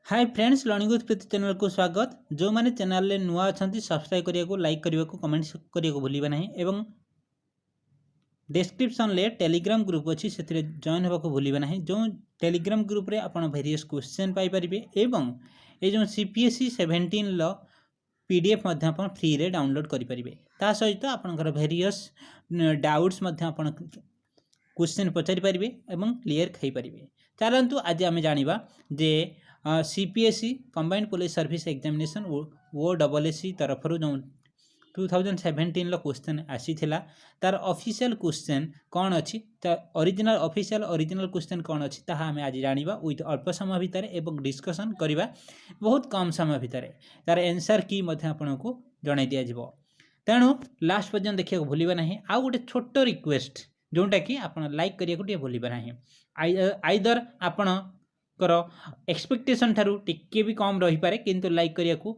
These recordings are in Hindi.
Hi friends, learning with Preeti channel को स्वागत। जो मैंने चैनल रे नुआ अछंती सब्सक्राइब करिया को, लाइक करिया को, कमेंट करिया को भूलिबा नहीं एवं डिस्क्रिप्शन ले टेलीग्राम ग्रुप अच्छी से जॉइन होगा को भूलिबा नहीं। जो टेलीग्राम ग्रुप रे आपण वेरियस क्वेश्चन पाई परिबे एवं ए जो सीपीएसई 17 लो पीडीएफ मध्य आपण फ्री रे डाउनलोड करि परिबे। ता सहित आपनकर वेरियस डाउट्स मध्य आपण क्वेश्चन पचारि पारिबे एवं क्लियर खाई पारिबे। चलंतु आज आम जानिबा जे CPSE combined police service examination O double SC तरफ जो 2017 क्वेश्चन आसी थिला तार ऑफिशियल क्वेश्चन कौन अच्छी ओरिजिनल ओरिजिनल क्वेश्चन कौन अच्छी ताहा आम आज जानिबा विथ अल्प समय भितर एवं डिस्कशन करिबा बहुत कम समय भितर तार आंसर की मध्य आपनको जणाई दिया जिवो। तेणु लास्ट पर्यंत देखिया भूलिबा नहीं। आ गोटे छोट रिक्वेस्ट जोटा कि आप लाइक करिया को भूलिबा नहीं। आइदर आपण कर एक्सपेक्टेशन ठारू टिके भी कम रही पारे किंतु लाइक करिया को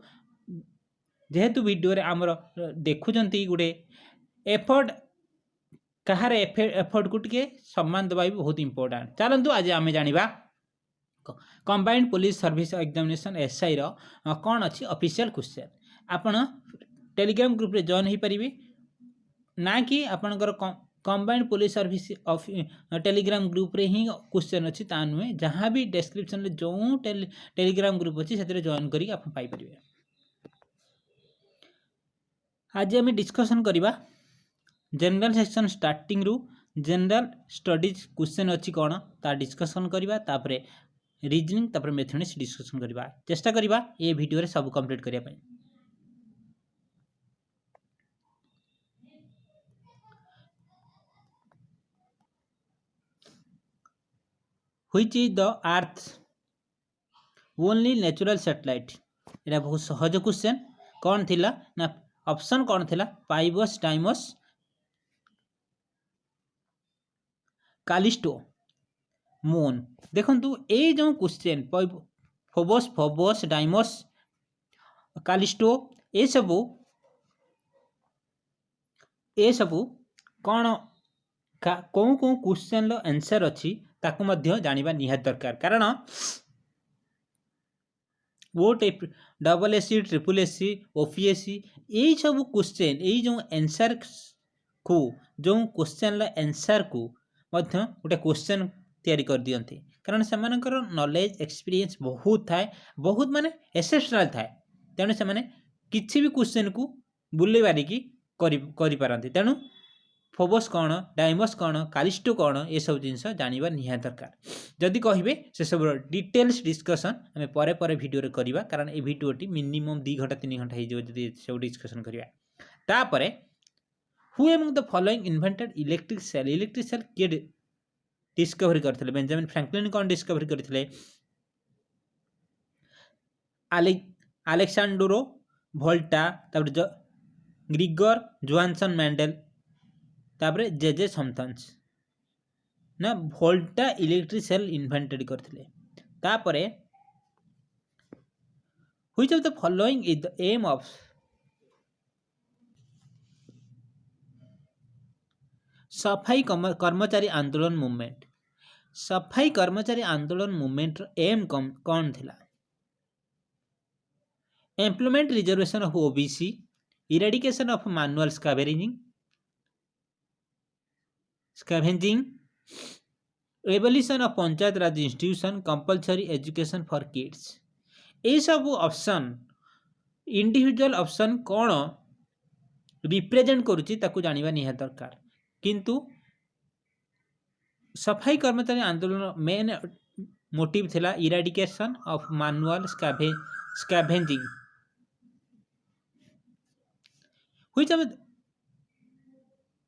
जेहेतु वीडियो रे आमर देखुचंती गुडे एफर्ट कहार एफर्ट को टिके सम्मान दबा भी बहुत इंपोर्टेंट। चलंतु आज आम जानिबा combined police service examination SI रो कौन अच्छी ऑफिशियल क्वेश्चन। आपण टेलीग्राम ग्रुप रे जॉइन हो पारिबे ना कि आपनकर combined police service Telegram group रे ही क्वेश्चन अच्छी ता नुहे जहाँ भी डिस्क्रिप्शन रे जो टेलीग्राम ग्रुप अच्छी से जॉइन करी आप पाई परिबे। आज आम डिस्कशन करवा जनरल सेक्शन स्टार्टिंग रु जनरल स्टडीज क्वेश्चन अच्छी कौन ता डिस्कशन करवा तापरे रीजनिंग तापरे मैथमेटिक्स डिस्कशन करवा। चेष्टा करवा ये वीडियो रे सब कंप्लीट करिया पई। Which is the Earth only natural satellite? एटा बहुत सहज क्वेश्चन। कौन थिला ना ऑप्शन कौन थिला पाइबस, डाइमस, कालिस्टो, मून। देखंतु ए जो क्वेश्चन फोबस, फोबस, डाइमस, कालिस्टो ए सबु कौन कौन कौन क्वेश्चन रो आंसर अच्छी ताकू मध्य जानिबा निहात दरकार। कारण वो double SC, triple SC, OPSC यही सब क्वेश्चन यही जो आंसर को जो क्वेश्चन आंसर को मध्य गोटे क्वेश्चन तैयारी कर दियंती। कारण से नॉलेज एक्सपीरियंस बहुत थाए, बहुत माने एक्सेप्शनल थाए। तेणु से किसी भी क्वेश्चन को बुले बारिकी करि पारंती। तेणु फोबस कौन, डाइमस कौन, कालिस्टो कौन ये सब जिनस जानिबा निहात दरकार। जदि कहिबे से सब डिटेल्स डिस्कशन आम परे परे वीडियो रे करबा। कारण ए वीडियोटी मिनिमम 2 घंटा 3 घंटा हो जदि सब डिस्कशन करबा। तापरे who among the following invented electric cell के डिस्कवरी करथिले? बेंजामिन फ्रैंकलिन कौन डिस्कवरी करथिले? अलेक्सांड्रो वोल्टा, तापर ग्रिगोर जोहानसन मेंडल, तापरे जेजे थॉमसन ना वोल्टा इलेक्ट्रिक सेल इन्वेंटेड करथिले। तापरे which of the following is the aim of सफाई कर्मचारी आंदोलन मूवमेंट? सफाई कर्मचारी आंदोलन मूवमेंट एम कौन थिला? Employment reservation of OBC, eradication of manual scavenging, evolution of panchayat Raj institution, compulsory education for kids. ये सब ऑप्शन इंडिविजुअल ऑप्शन कौन रिप्रेजेंट करुची ताकू जानिबा निहात दरकार। किंतु सफाई कर्मचारी आंदोलन मेन मोटिव थिला eradication of manual scavenging. Which of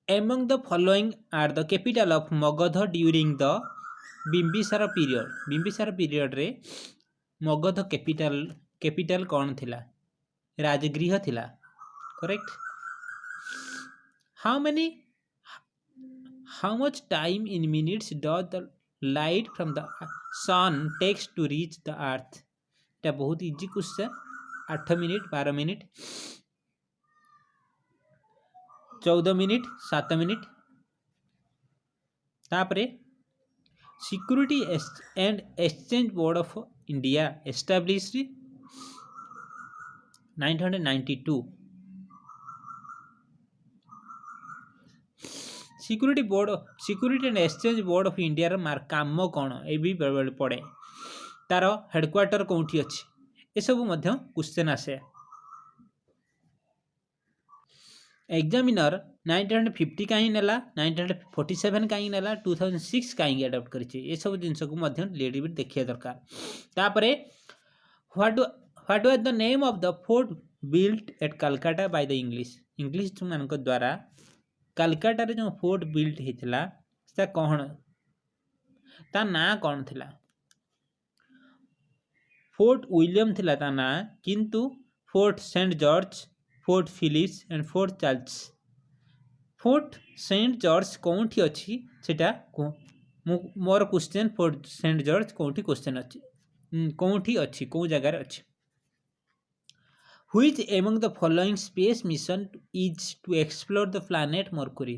among the following are the capital of Magadha during the Bimbisara period? Bimbisara period रे मगध कैपिटल कौन थिला? राजगृह थिला। Correct. how much time in minutes does the light from the sun takes to reach the earth? এটা बहुत easy question. 8 minute, 12 minute, 14 minute, 7 minute. तापरे security and exchange board of India established 1992। Security and exchange board of India काम कौन ये भी बेले पड़े तार हेडक्वार्टर कौटी अच्छी ये सब क्वेश्चन आसे। एग्जामिनर 1950 कहीं नेला 1947 कहीं नेला 2006 कहीं अडॉप्ट करिछि ये सब जिनस को मध्य लिटिल बिट देखिया दरकार। तापरे what was the name of the fort built at Calcutta by the English मानक द्वारा कलकत्ता रे जो फोर्ट बिल्ट हेतिला ता कौन ता ना कौन थिला। फोर्ट विलियम थिला ता ना किंतु fort Saint George fort Philips and fort Charles. Fort Saint George कौटी अच्छी सेटा मोर क्वेश्चन फोर्ट सेंट जॉर्ज कौटी क्वेश्चन अच्छी कौटी अच्छी कौ जगार अच्छी। Which among the following space mission is to explore the planet Mercury?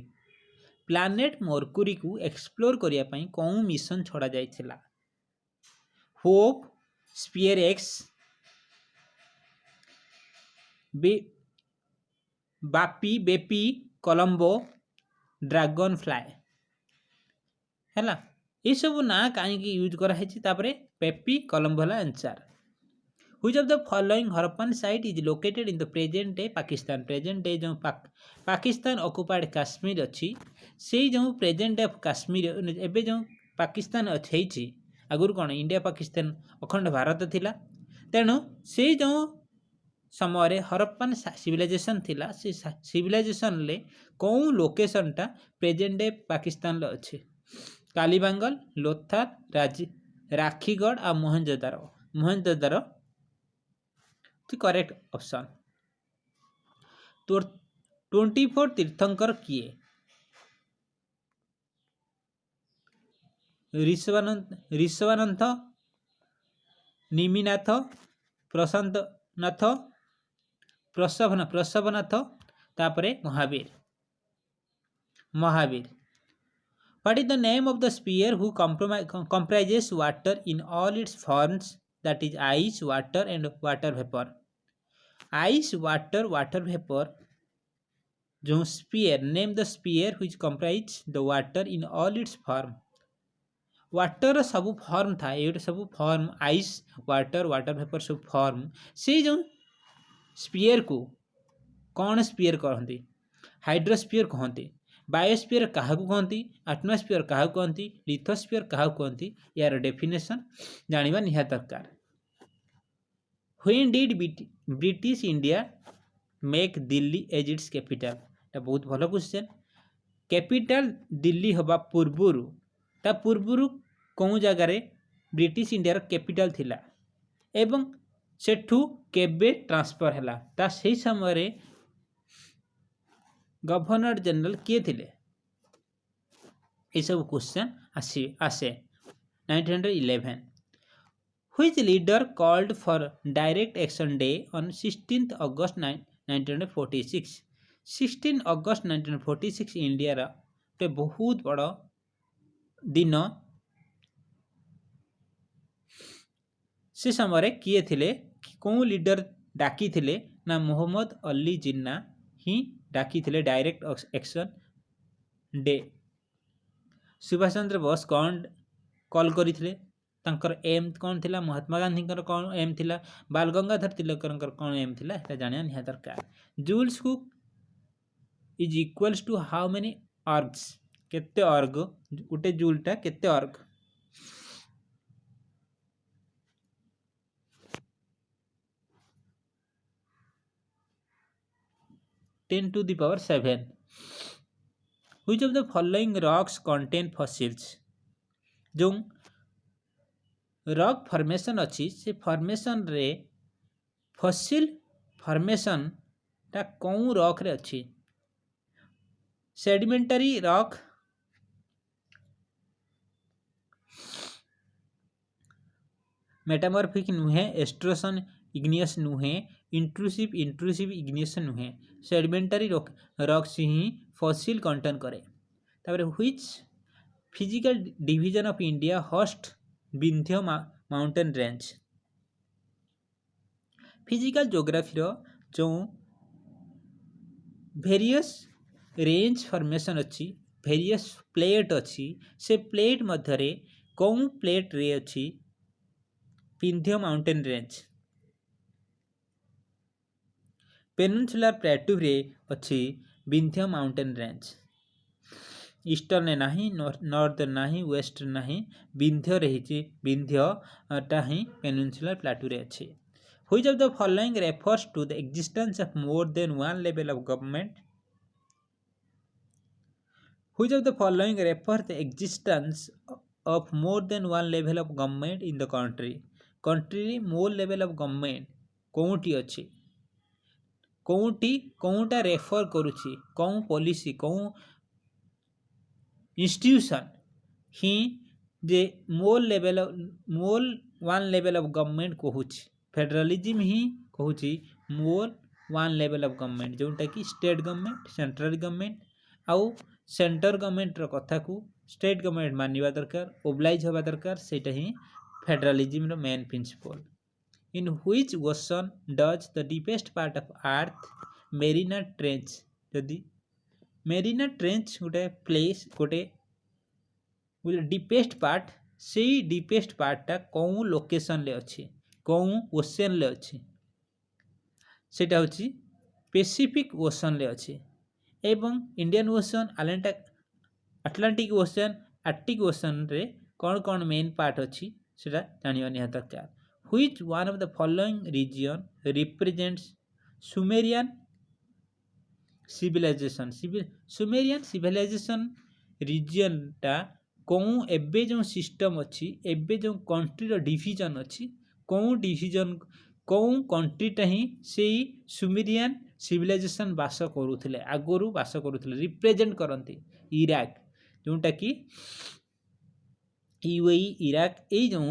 Planet Mercury को एक्सप्लोर करिया पई कौन मिशन छड़ा जाइथिला। Hope, SpaceX, BepiColombo, Dragonfly हैला ये सब ना कहीं यूज करा है तापरे पेपी कोलंबो ला answer. Which of the following Harappan site is located in the present day Pakistan? Present day जो पाकिस्तान ऑक्युपाइड काश्मीर अच्छी से जो प्रेजेंट डे काश्मीर एबे जो पाकिस्तान अच्छी आगुरी कौन इंडिया पाकिस्तान अखंड भारत थिला तेणु से जो समय हरप्पन सिविलाइजेशन थिला से सिविलाइजेशन ले कौन लोकेशन टा प्रेजेंट डे पाकिस्तान लो अच्छे कालीबांगल लोथार राखीगढ़ आ मोहनजोदारो करेक्ट ऑप्शन। तो 24 तीर्थंकर किए ऋषभानंद निमिनाथ प्रशांतनाथ प्रसभनाथ तापरे Mahavir. What is the name of the sphere who comprises water in all its forms, that is ice, water and water vapor? Ice, water vapor जो sphere, name the sphere which comprises the water in all its form. Water सब फॉर्म था ये सब फॉर्म आइस वाटर वेपर सब फॉर्म से जो स्पीयर को कौन स्पीयर कहते हाइड्रोस्फीयर कहते बायोस्फीयर क्या कहती एटमॉस्फेयर क्या कहती लिथोस्फीयर क्या कहती यार डेफिनेशन जानिबा निहात दरकार। When did British India make Delhi as its capital? এটা बहुत भल क्वेश्चन। कैपिटल दिल्ली हवा पूर्वरु कौन जगार ब्रिटिश इंडिया कैपिटल थिला एवं सेठू केबे ट्रांसफर हैला ता सही समय रे गवर्नर जनरल किए थिले ये सब क्वेश्चन आसे 1911। Which leader called for direct action day on 16th August 1946? 16 August 1946 India रे बहुत बड़ा दिन से समय किए थिले कौन लीडर डाकी थिले ना मोहम्मद अली जिन्ना ही डाकी थिले direct action day. Subhash Chandra Bose कौन कॉल करिथिले तांकर एम कौन थिला महात्मा गांधी कौन एम थिला बाल गंगाधर तिलकर कौन एम थिला एटा जानिया निहात दरकार। Joules cook is equals to how many ergs केते अर्ग गोटे जूलटा केते अर्ग? 10 to the power 7। Which of the following rocks contain fossils? जो रॉक फॉर्मेशन अच्छी से फॉर्मेशन रे फॉसिल फॉर्मेशन ता कौन रॉक रे अच्छी? सेडिमेंटरी रॉक, मेटामॉर्फिक नुहे, एस्ट्रोसन इग्नियस नुहे, इंट्रूसिव इग्नियस नुहे। सेडिमेंटरी रॉक से ही फॉसिल कंटेन करे। तापर which physical division of India host Vindhya mountain range. Physical geography जो भेरियस रेंज फॉर्मेशन अच्छी भेरियस प्लेट अच्छी से प्लेट मध्य कौन प्लेट रे अच्छी विंध्य माउंटेन रेंज। पेनिनसुलर प्लेटू रे अच्छी विंध्य माउंटेन रेंज। ईस्टर्न नहीं नॉर्दर्न नहीं वेस्टर्न नहीं विंध्य रही विंध्यटा ही पेनिनसुलर प्लेटू रे अच्छी। Which of the following refers to the existence of more than one level of government. Which of the following refer the existence of more than one level of government in the country. Country more level of government कौटी अच्छी कौटी कौटा रेफर करुची कौन पॉलिसी कौन इंस्टीट्यूशन ही जे मोल वन लेवल ऑफ गवर्नमेंट कहूँ फेडरलिज्म ही कहूँ मोल वन लेवल ऑफ गवर्नमेंट जोटा कि स्टेट गवर्नमेंट सेंट्रल गवर्नमेंट आउ सेंटर गवर्नमेंट कथा को स्टेट गवर्नमेंट मानवा दरकार ओब्लाइज हवा दरकार सेटा ही फेडरलिज्म रो main principle. In which ocean does the deepest part of earth Mariana trench. जदि मेरिना ट्रेंच गोटे प्लेस गोटे डीपेस्ट पार्ट से डीपेस्ट पार्टा कौन लोकेशन ले अच्छी कौन ओशन ले अच्छी सेटा होची पैसिफिक ओशन ले अच्छी एवं Indian ocean Atlantic ocean Arctic ocean रे कौन कौन मेन पार्ट अच्छी सेटा जानिबा निहाती दरकार। Which one of the following region represents Sumerian civilisation. Sumerian civilisation region टा कौन एबे जो सिस्टम अच्छी एबे जो कंट्री रो डिवीजन अच्छी कौन डिवीजन कौन कंट्रीटा ही से सुमेरियन सिविलाइजेशन बास करुले आगुरी बास करुले रिप्रेजेंट करती इराक जोटा कि यूएई इराक ये जो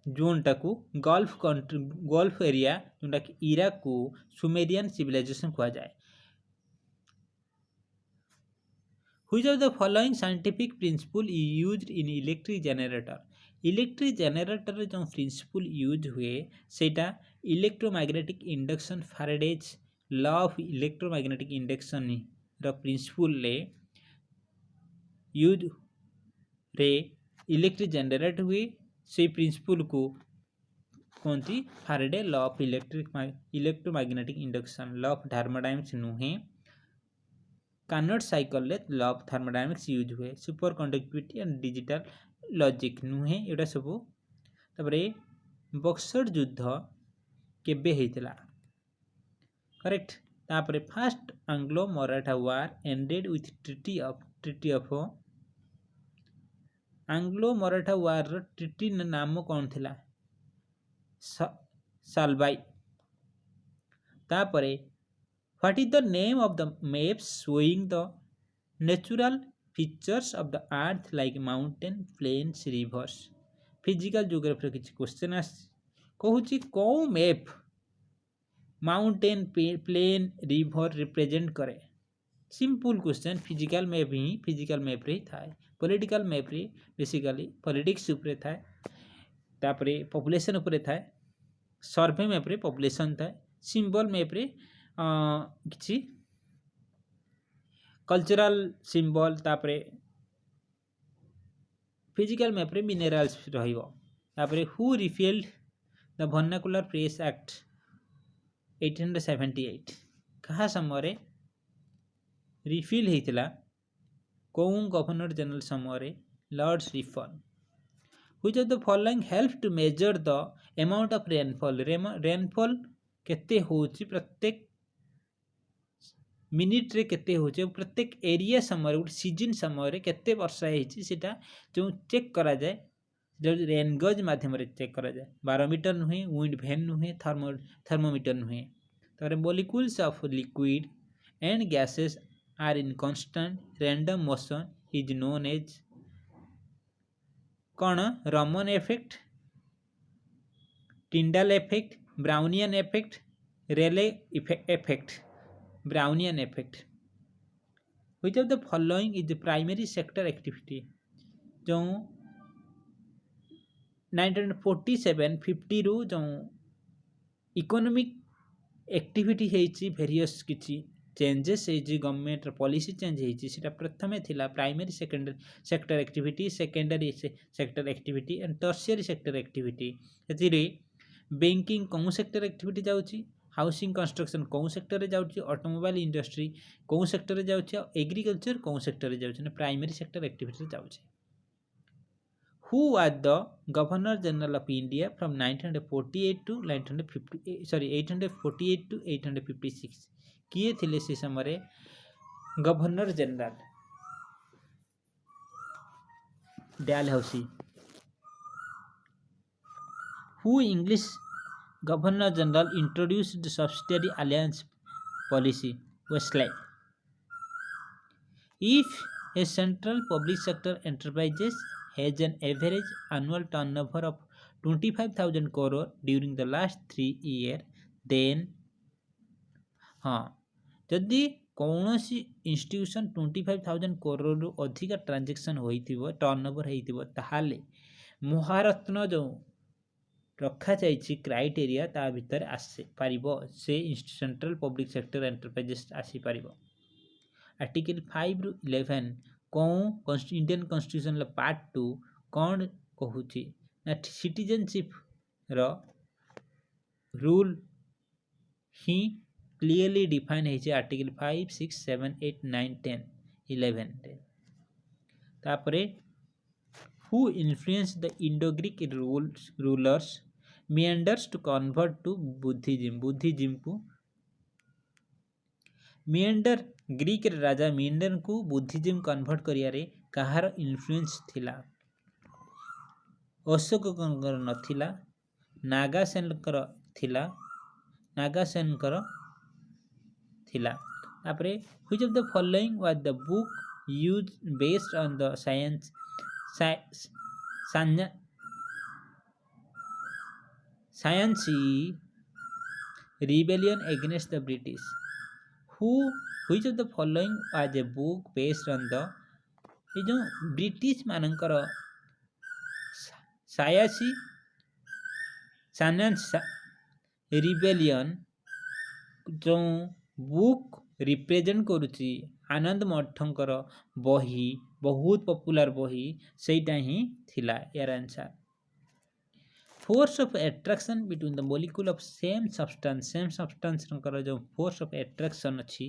जोनटा को गल्फ कंट्री गल्फ एरिया जोटा कि इराक को सुमेरियन सिविलाइजेशन कहा जाए। Which of the following scientific principle used in electric generator. Electric generator जो प्रिंसिपल यूज हुए सेटा electromagnetic induction Faraday's law of electromagnetic induction रो प्रिंसिपल ले यूज रे इलेक्ट्रिक जनरेट हुए से प्रिंसिपल को कहती Faraday law of electromagnetic induction law of thermodynamics नुहे कार्नोट साइकिल ले लॉ ऑफ थर्मोडायनामिक्स यूज हुए superconductivity and digital logic नुहे एटा सब। तबरे बक्सर युद्ध केबे हेतिला करेक्ट। तापरे first Anglo Maratha war ended with treaty of Anglo Maratha war रो ट्रीटी नाम कौन थिला सालबाई। तापरे what is the name of the maps showing the natural features of the earth like mountain plains rivers. Physical geography किसी क्वेश्चन आस कहूँ कौ map mountain plain river represent करे सिंपल क्वेश्चन फिजिकल मैप ही फिजिकल मैप रे थाए पॉलिटिकल मैप रे बेसिकली पॉलिटिक्स उपरे थाए तापरे पॉपुलेशन उपरे थाए सर्वे मैप रे पॉपुलेशन थाए सिंबल मैप रे किछि कल्चरल सिंबल तापरे फिजिकल मैप रे मिनरल्स रहिबो। तापरे who repealed the vernacular press act 1878 कहा समय रिफिल होता कौन गवर्नर जनरल समय lords reform. Which of the following help to measure the amount of rainfall. Rainfall केते होची प्रत्येक मिनिट रे केते होचे प्रत्येक एरिया समय गोटे सीजन समय केते वर्षा होती सेटा जो चेक करा जाए जो रेनगज माध्यम चेक करा जाए 12 मीटर नुहे विंड वैन नुहे थर्मोमीटर नुहे। तारे molecules of liquid and gases are in constant random motion is known as कौन Raman effect Tyndall effect Brownian effect Rayleigh effect Brownian effect. which of the following is the primary sector activity जो 1947-50 ରୁ जो इकोनॉमिक एक्टिविटी ହେଇଛି ଭେରିୟସ୍ କିଛି ଚେଞ୍ଜେସ୍ ହେଇଛି ଗଭର୍ଣ୍ଣମେଣ୍ଟର ପଲିସି ଚେଞ୍ଜ ହେଇଛି ସେଟା ପ୍ରଥମେ ଥିଲା primary sector activity secondary sector activity and tertiary sector activity ଏଥିରେ ବ୍ୟାଙ୍କିଂ କେଉଁ ସେକ୍ଟର ଆକ୍ଟିଭିଟି ଯାଉଛି ହାଉସିଂ କନଷ୍ଟ୍ରକ୍ସନ୍ କେଉଁ ସେକ୍ଟରରେ ଯାଉଛି ଅଟୋମୋବାଇଲ ଇଣ୍ଡଷ୍ଟ୍ରି କେଉଁ ସେକ୍ଟରରେ ଯାଉଛି ଆଉ ଏଗ୍ରିକଲଚର କେଉଁ ସେକ୍ଟରରେ ଯାଉଛି ନା ପ୍ରାଇମେରୀ ସେକ୍ଟର ଆକ୍ଟିଭିଟିରେ ଯାଉଛି who was the governor general of India from 1948 to 848 to 856 किए थिले से समय governor general Dalhousie who English governor general introduced the subsidiary alliance policy Westlake if a central public sector enterprises has an average annual turnover of 25,000 crore during the last 3 years then हाँ जदि कौनसी इंस्टीट्यूशन 25,000 करोड़ अधिक ट्रांजेक्शन होइथिबो टर्नओवर होइथिबो ताहाले महारत्न जो रखा जाइछि क्राइटेरिया ता भीतर आसी पारिबो से सेंट्रल पब्लिक सेक्टर एंटरप्राइजेस आसी पारिबो आर्टिकल 5 रु 11 कौन इंडियन कॉन्स्टिट्यूशन पार्ट 2 कौन कहूछि ना सिटीजनशिप रो रूल ही क्लियरली डिफाइन है आर्टिकल 5, 6, 7, 8, 9, 10, 11 10 तापरे who influenced the Indo-Greek rulers meanders to convert to Buddhism को meander ग्रीक राजा meander को बुद्धिज्म कन्वर्ट करियारे कहार इन्फ्लुएंस थिला अशोकଙ୍କର नथिला नागासेनकर थिला नागासेनकर थिला तापरे which of the following was the book used based on the science rebellion against the British which of the following was a book based on the ये जो ब्रिटिश मानकर सायासी साइंस रिबेलियन जो बुक रिप्रेजेंट करुची आनंद मठंकर बही बहुत पॉपुलर बही सेटा ही थिला यार answer force of attraction between the molecule of same substance कर जो फोर्स ऑफ अट्रैक्शन अछि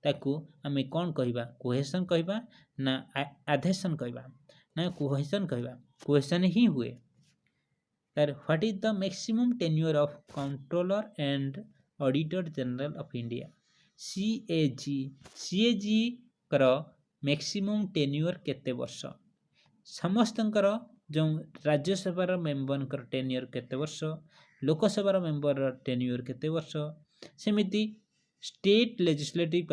ताकू आमे कोन कहबा कोहेशन कहबा ना एडहेशन कहबा ना कोहेशन कहबा कोहेशन ही हुए तार what is the maximum tenure of controller and auditor general of India CAG कर मैक्सिमम टेन्योर केते वर्ष समस्तंकर जो राज्यसभा मेंबर टेन्योर केते वर्ष लोकसभा मेंबर टेन्योर केते वर्ष सेमिति स्टेट लेजिस्लेटिव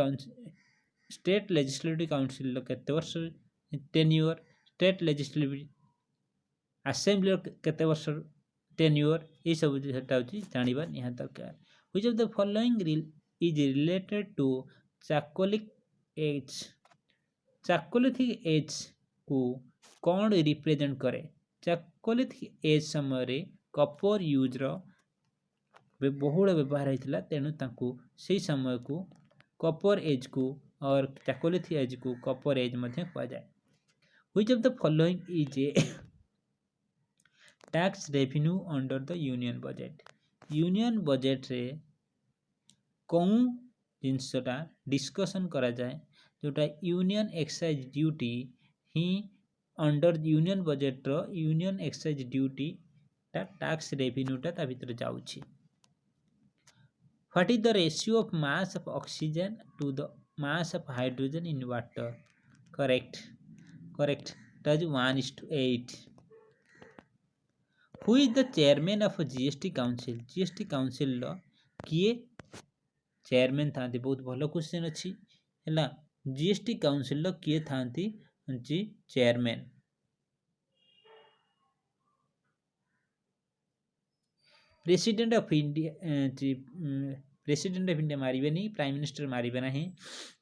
काउंसिल केते वर्ष टेन्योर स्टेट लेजिस्लेटिव असेंबली केते वर्ष टेन्योर ये सब जेटा होची जानिबा निहां दरकार which of the following is related to Chalcolithic age को कौन रिप्रेजेंट करे Chalcolithic एज समय कपर यूज रो बहुल व्यवहार होता तेणु तांको से समय को कपर एज को और Chalcolithic एज को कपर एज मध्य कहा जाए which of the following is a tax revenue under the union budget रे कौन जिनसटा डिस्कशन करा जाए जोटा यूनियन एक्साइज ड्यूटी ही अंडर यूनियन बजेट रो यूनियन एक्साइज ड्यूटी ता टैक्स रेवेन्यू ता भीतर जाउछि what is the ratio of mass of oxygen to the mass of hydrogen in water correct that is 1:8 who is the chairman of GST council लो किए चेयरमैन थांती बहुत भलो क्वेश्चन अछि हैला जीएसटी काउंसिल लो किए थांती जी chairman president of India president of India मारिबे नहीं, प्राइम मिनिस्टर मारिबे नहीं।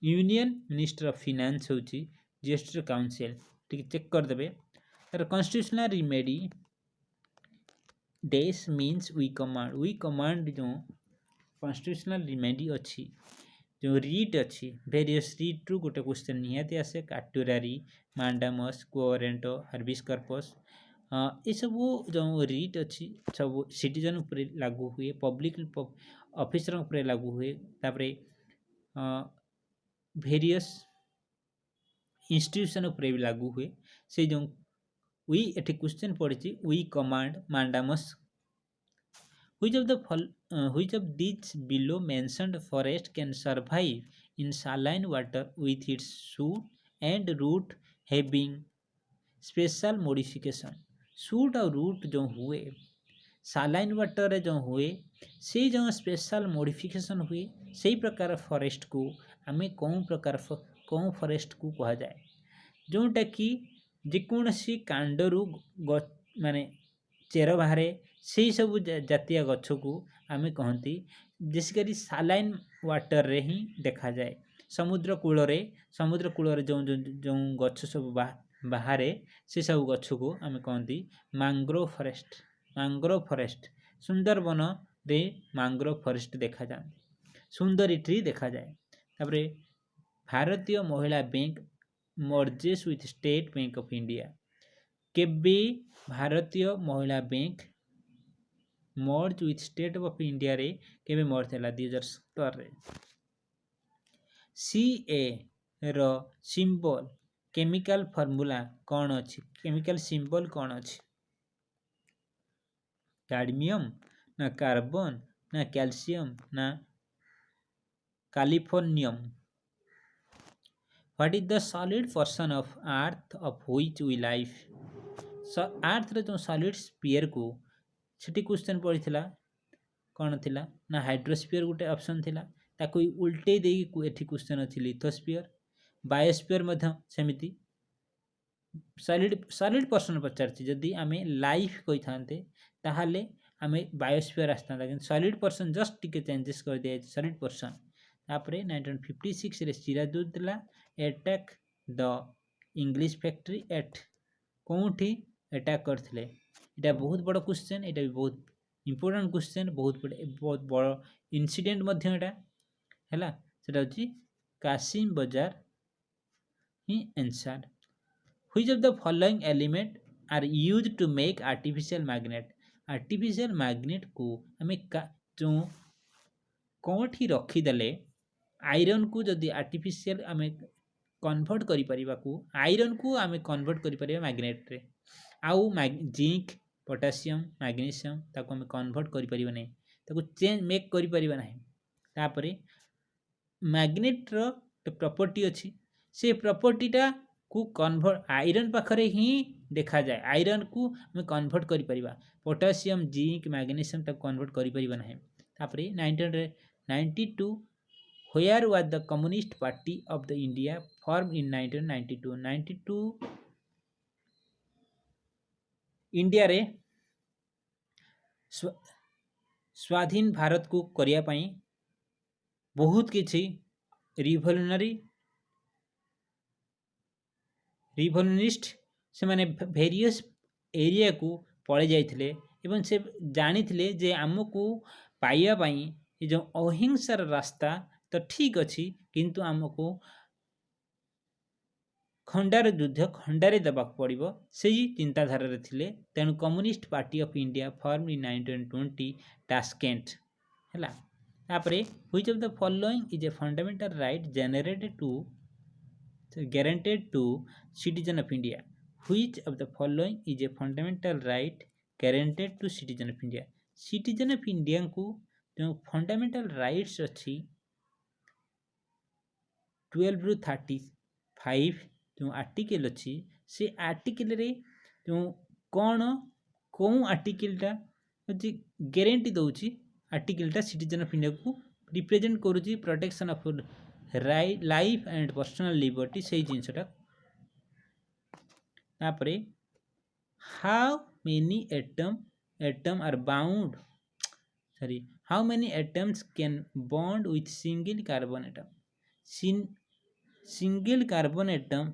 यूनियन मिनिस्टर ऑफ फाइनेंस होची जेस्टर काउंसिल, ठीक चेक कर देबे। तर constitutional remedy this means we command जो कॉन्स्टिट्यूशनल रिमेडी अच्छी जो रीट अच्छी वेरियस रीट रु गोटे क्वेश्चन निहाती आसे काटुरारी मांडामस कोरेंटो हर्बिस कर्पस ये सब जो रीट अच्छी सब सिटीजन उपरे लागू हुए पब्लिक ऑफिसर उपरे लागू हुए तापरे वेरियस इंस्टीट्यूशन उपरे भी लागू हुए से जो वी एठी क्वेश्चन पड़ी we command mandamus which of these below mentioned forest can survive in saline water with its shoot and root having special modification? Shoot और रूट जो हुए सालाइन वाटर जो हुए से जो स्पेशल मॉडिफिकेशन हुए से प्रकार फॉरेस्ट को आम कौन प्रकार कौन फॉरेस्ट को कह जाए जोटा कि जेकोसी कांडरू माने चेर बाहर से सब जातीय गछ को आम कहती जेसिकरी सालाइन वाटर रे ही देखा जाए समुद्र कूल जो जो जो गछ सब बाहर से सब गछ को आम कहती मैंग्रोव फॉरेस्ट सुंदरबन रे मैंग्रोव फॉरेस्ट देखा जाए सुंदरी ट्री देखा जाए। तापरे भारतीय महिला bank merges with state bank of India केबे भारतीय महिला bank merge with state of India रे केबे मर्ज हैला 2017 रे। CA रो सिंबल केमिकल फार्मूला कौन अच्छी केमिकल सिंबल कौन अच्छी कैडमियम ना कार्बन ना कैल्शियम ना californium. What is the solid portion of earth of which we life earth रे जो सॉलिड स्फीयर को सेठी क्वेश्चन पड़ीथिला कौन थिला ना हाइड्रोस्फीयर गोटे ऑप्शन थिला ताको उल्टे देई एठी क्वेश्चन अछि लिथोस्फीयर बायोस्फीयर मध्य सेमिति सॉलिड पर्सन पचारछि जदि आमे लाइफ कहि थांते ताहाले आमे बायोस्फीयर आस्ता लेकिन सॉलिड पर्सन जस्ट टिके चेंजेस कर दिया सॉलिड पर्सन। तापरे 1956 रे Sirajuddaula attack the English factory at कोठी अटैक करथिले एटा बहुत बड़ क्वेश्चन एटा भी बहुत इंपोर्टेंट क्वेश्चन बहुत बड़ इंसिडेंट मध्य एटा हैला सेटा होची कासिम बाजार ही answer. Which of the following element are used to make artificial magnet को हमें जो कोठी रखी देले आयरन को जदि आर्टिफिशियल आम कन्वर्ट करि परिबा को आयरन को आम कन्वर्ट करि परिबा मैग्नेट रे आउ जिंक पोटासियम मैग्नीशियम ताको आम कन्वर्ट करि परिबा नै ताको चेंज मेक करि परिबा नै। तापरे मैग्नेट रो प्रॉपर्टी अछि से प्रॉपर्टीटा को कन्वर्ट आयरन पाखरे ही देखा जाए आयरन को आम कन्वर्ट करि परिबा पोटासियम जिंक मैग्नीशियम ताको कन्वर्ट करि परिबा नै। तापरे 1992 where was the communist party of the india formed in 1992 India रे स्वाधीन भारत को करिया पई बहुत किछि रिवोल्यूनिस्ट से माने वेरियस एरिया को पळे जाइथिले एवं से जानिथिले जे हमको पाइया पई ये जो अहिंसार रास्ता तो ठीक अच्छी किंतु आमको खंडार युद्ध खंडारे देवाक पड़ो से चिंताधारा थिले तेणु communist party of India form in 1920 Tashkent हैला। तापरे which of the following is a fundamental right generated to guaranteed to citizen of India which of the following is a fundamental right guaranteed to citizen of India citizen of India को जो फंडामेंटल राइट्स अच्छी 12 ରୁ 35 जो आर्टिकल अच्छी से आर्टिकल रे जो कौन कौन आर्टिकलटा अच्छी गारंटी दउची आर्टिकलटा सिटीजन ऑफ इंडिया को रिप्रेजेंट करूची protection of life and personal liberty से जिनसटा। तापरे how many atom are bound sorry, how many atoms can bond with single carbon atom? Single carbon atom,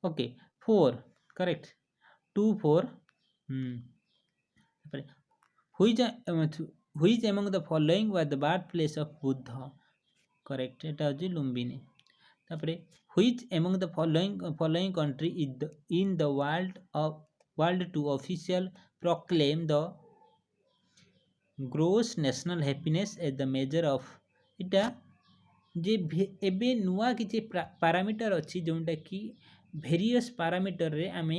okay, 4, correct. 2 4. hmm. which which among the following was the birthplace of Buddha? Correct, এটা হচ্ছে লুম্বিনী। তারপরে which among the following country in the world to official proclaim the gross national happiness as the measure of, এটা ଯେ ଏବେ ନୂଆ କିଛି ପାରାମିଟର ଅଛି ଯେଉଁଟାକି ଭେରିୟସ୍ ପାରାମିଟରରେ ଆମେ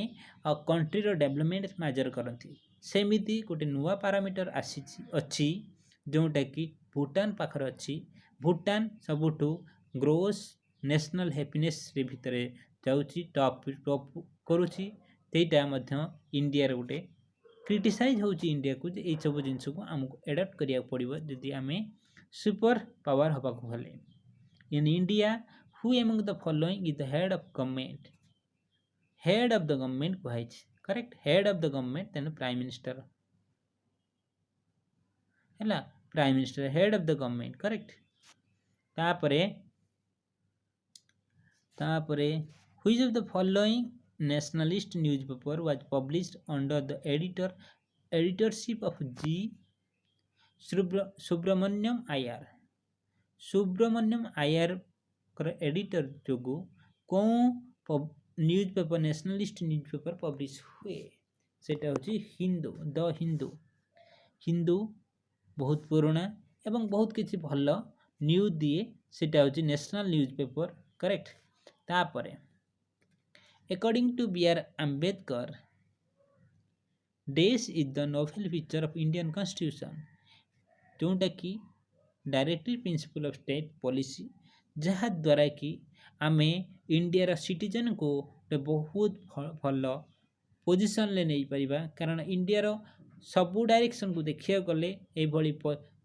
କଣ୍ଟ୍ରିର ଡେଭଲପମେଣ୍ଟ ମେଜର କରନ୍ତି। ସେମିତି ଗୋଟେ ନୂଆ ପାରାମିଟର ଅଛି ଯେଉଁଟାକି ଭୁଟାନ ପାଖରେ ଅଛି। ଭୁଟାନ ସବୁଠୁ ଗ୍ରୋସ୍ ନ୍ୟାସନାଲ ହ୍ୟାପିନେସ୍ରେ ଭିତରେ ଯାଉଛି, ଟପ୍ କରୁଛି। ସେଇଟା ମଧ୍ୟ ଇଣ୍ଡିଆର ଗୋଟେ କ୍ରିଟିସାଇଜ୍ ହେଉଛି ଇଣ୍ଡିଆକୁ ଯେ ଏଇସବୁ ଜିନିଷକୁ ଆମକୁ ଆଡ଼ାପ୍ଟ କରିବାକୁ ପଡ଼ିବ ଯଦି ଆମେ ସୁପର ପାୱାର ହେବାକୁ ହେଲେ। In India, who among the following is the head of government? Head of the government କୁହାଯାଇଛି, correct, head of the government then prime minister ହେଲା, prime minister head of the government, correct। ତାପରେ which of the following nationalist newspaper was published under the editorship of G. Subramaniam Iyer? Subramaniam Iyer editor ଯୋଗୁଁ କେଉଁ newspaper nationalist newspaper publish ହୁଏ? ସେଇଟା ହେଉଛି ହିନ୍ଦୁ, ଦ ହିନ୍ଦୁ ବହୁତ ପୁରୁଣା ଏବଂ ବହୁତ କିଛି ଭଲ ନ୍ୟୁଜ୍ ଦିଏ। ସେଇଟା ହେଉଛି ନ୍ୟାସନାଲ ନ୍ୟୁଜ୍ ପେପର, କରେକ୍ଟ। ତାପରେ according to B.R. Ambedkar, dash is the novel feature of Indian Constitution, ଯେଉଁଟାକି directive principle of state policy, जहाँ द्वारा कि आमे इंडिया सिटीजन को बहुत भल पोजिशन ले नहीं परिबा, कारण इंडिया सबू डायरेक्शन को देखिया गले एभली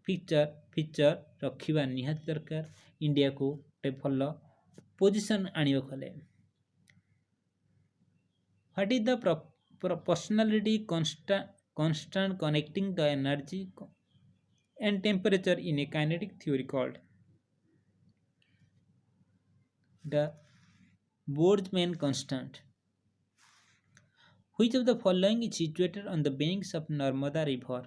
फीचर रखिबा निहाती दरकार। इंडिया को भल पोजिशन आनियो गले what is the personality constant connecting the energy and temperature in a kinetic theory called the Boltzmann constant? Which of the following is situated on the banks of Narmada river?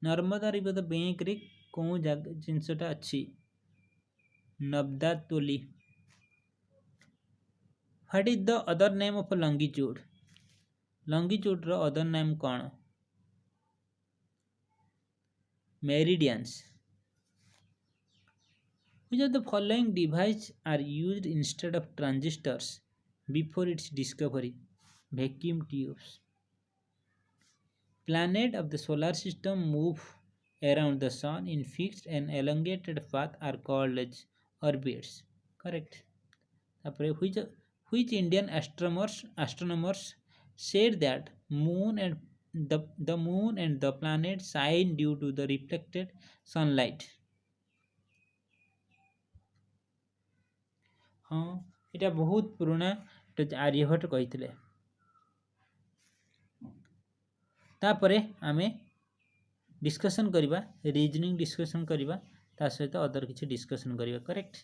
Narmada river the bank रे कौन जिनसटा अच्छी? नब्दातोली। What is the other name of longitude? Longitude row other name कौन? Meridians. Which of the following devices are used instead of transistors before its discovery? Vacuum tubes. Planets of the solar system move around the sun in fixed and elongated paths are called as orbits, correct। which Indian astronomers said that the moon and the planets shine due to the reflected sunlight? हाँ, এটা बहुत पुराना आर्यभट्ट कहिथिले। तापरे आमे डिस्कशन करिबा, रीजनिंग डिस्कशन करिबा, ता सहित अदर किछि डिस्कशन करिबा, करेक्ट।